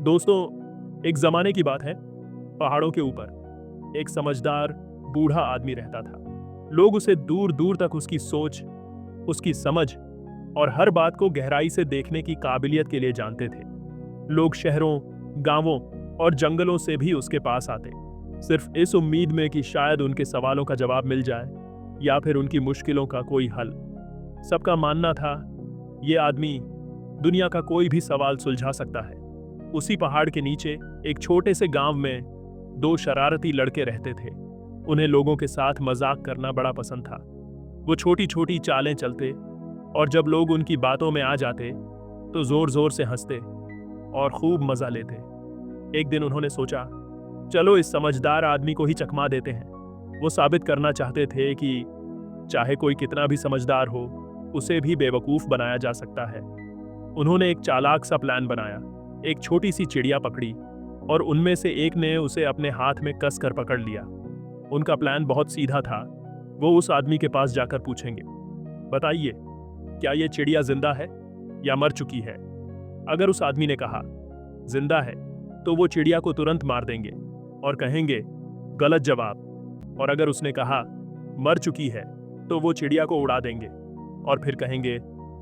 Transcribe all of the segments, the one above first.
दोस्तों, एक जमाने की बात है। पहाड़ों के ऊपर एक समझदार बूढ़ा आदमी रहता था। लोग उसे दूर दूर तक उसकी सोच, उसकी समझ और हर बात को गहराई से देखने की काबिलियत के लिए जानते थे। लोग शहरों, गांवों और जंगलों से भी उसके पास आते, सिर्फ इस उम्मीद में कि शायद उनके सवालों का जवाब मिल जाए या फिर उनकी मुश्किलों का कोई हल। सबका मानना था, ये आदमी दुनिया का कोई भी सवाल सुलझा सकता है। उसी पहाड़ के नीचे एक छोटे से गांव में दो शरारती लड़के रहते थे। उन्हें लोगों के साथ मजाक करना बड़ा पसंद था। वो छोटी छोटी चालें चलते और जब लोग उनकी बातों में आ जाते तो जोर जोर से हंसते और खूब मजा लेते। एक दिन उन्होंने सोचा, चलो इस समझदार आदमी को ही चकमा देते हैं। वो साबित करना चाहते थे कि चाहे कोई कितना भी समझदार हो, उसे भी बेवकूफ बनाया जा सकता है। उन्होंने एक चालाक सा प्लान बनाया। एक छोटी सी चिड़िया पकड़ी और उनमें से एक ने उसे अपने हाथ में कस कर पकड़ लिया। उनका प्लान बहुत सीधा था। वो उस आदमी के पास जाकर पूछेंगे, बताइए, क्या ये चिड़िया जिंदा है या मर चुकी है? अगर उस आदमी ने कहा जिंदा है तो वो चिड़िया को तुरंत मार देंगे और कहेंगे गलत जवाब। और अगर उसने कहा मर चुकी है तो वो चिड़िया को उड़ा देंगे और फिर कहेंगे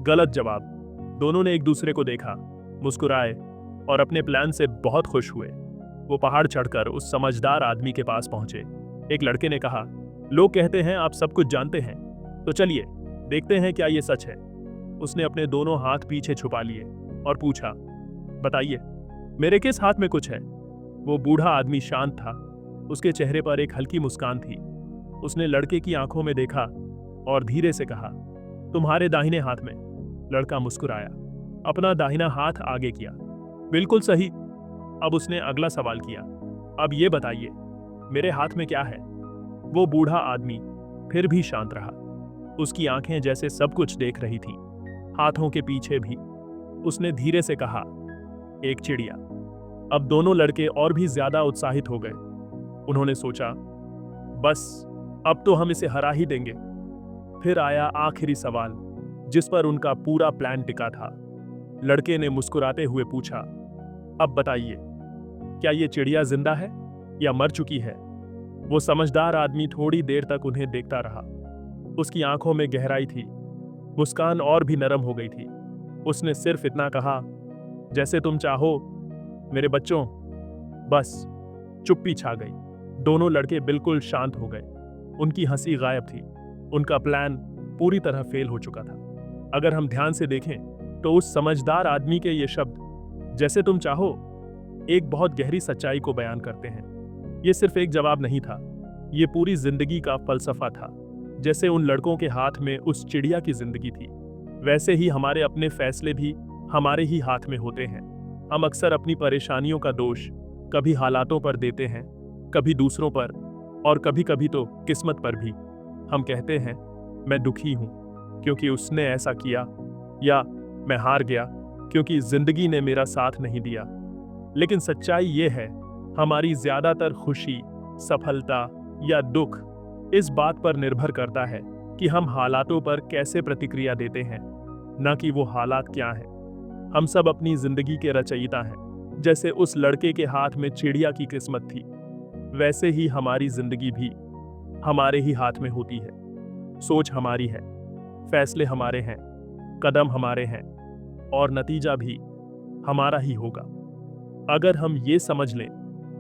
गलत जवाब। दोनों ने एक दूसरे को देखा, मुस्कुराए और अपने प्लान से बहुत खुश हुए। वो पहाड़ चढ़कर उस समझदार आदमी के पास पहुंचे। एक लड़के ने कहा, लोग कहते हैं आप सब कुछ जानते हैं, तो चलिए देखते हैं क्या ये सच है। उसने अपने दोनों हाथ पीछे छुपा लिए और पूछा, बताइए, मेरे किस हाथ में कुछ है? वो बूढ़ा आदमी शांत था। उसके चेहरे पर एक हल्की मुस्कान थी। उसने लड़के की आंखों में देखा और धीरे से कहा, तुम्हारे दाहिने हाथ में। लड़का मुस्कुराया, अपना दाहिना हाथ आगे किया। बिल्कुल सही। अब उसने अगला सवाल किया, अब ये बताइए, मेरे हाथ में क्या है? वो बूढ़ा आदमी फिर भी शांत रहा। उसकी आंखें जैसे सब कुछ देख रही थीं, हाथों के पीछे भी। उसने धीरे से कहा, एक चिड़िया। अब दोनों लड़के और भी ज्यादा उत्साहित हो गए। उन्होंने सोचा, बस अब तो हम इसे हरा ही देंगे। फिर आया आखिरी सवाल, जिस पर उनका पूरा प्लान टिका था। लड़के ने मुस्कुराते हुए पूछा, अब बताइए, क्या ये चिड़िया जिंदा है या मर चुकी है? वो समझदार आदमी थोड़ी देर तक उन्हें देखता रहा। उसकी आंखों में गहराई थी, मुस्कान और भी नरम हो गई थी। उसने सिर्फ इतना कहा, जैसे तुम चाहो मेरे बच्चों। बस चुप्पी छा गई। दोनों लड़के बिल्कुल शांत हो गए। उनकी हंसी गायब थी। उनका प्लान पूरी तरह फेल हो चुका था। अगर हम ध्यान से देखें तो उस समझदार आदमी के ये शब्द, जैसे तुम चाहो, एक बहुत गहरी सच्चाई को बयान करते हैं। ये सिर्फ एक जवाब नहीं था, ये पूरी जिंदगी का फलसफा था। जैसे उन लड़कों के हाथ में उस चिड़िया की जिंदगी थी, वैसे ही हमारे अपने फैसले भी हमारे ही हाथ में होते हैं। हम अक्सर अपनी परेशानियों का दोष कभी हालातों पर देते हैं, कभी दूसरों पर और कभी कभी तो किस्मत पर भी। हम कहते हैं, मैं दुखी हूं क्योंकि उसने ऐसा किया, या मैं हार गया क्योंकि जिंदगी ने मेरा साथ नहीं दिया। लेकिन सच्चाई ये है, हमारी ज्यादातर खुशी, सफलता या दुख इस बात पर निर्भर करता है कि हम हालातों पर कैसे प्रतिक्रिया देते हैं, न कि वो हालात क्या हैं। हम सब अपनी जिंदगी के रचयिता हैं। जैसे उस लड़के के हाथ में चिड़िया की किस्मत थी, वैसे ही हमारी जिंदगी भी हमारे ही हाथ में होती है। सोच हमारी है, फैसले हमारे हैं, कदम हमारे हैं और नतीजा भी हमारा ही होगा। अगर हम ये समझ लें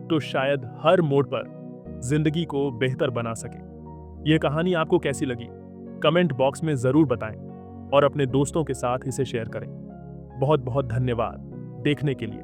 तो शायद हर मोड़ पर जिंदगी को बेहतर बना सके। यह कहानी आपको कैसी लगी? कमेंट बॉक्स में जरूर बताएं और अपने दोस्तों के साथ इसे शेयर करें। बहुत बहुत धन्यवाद देखने के लिए।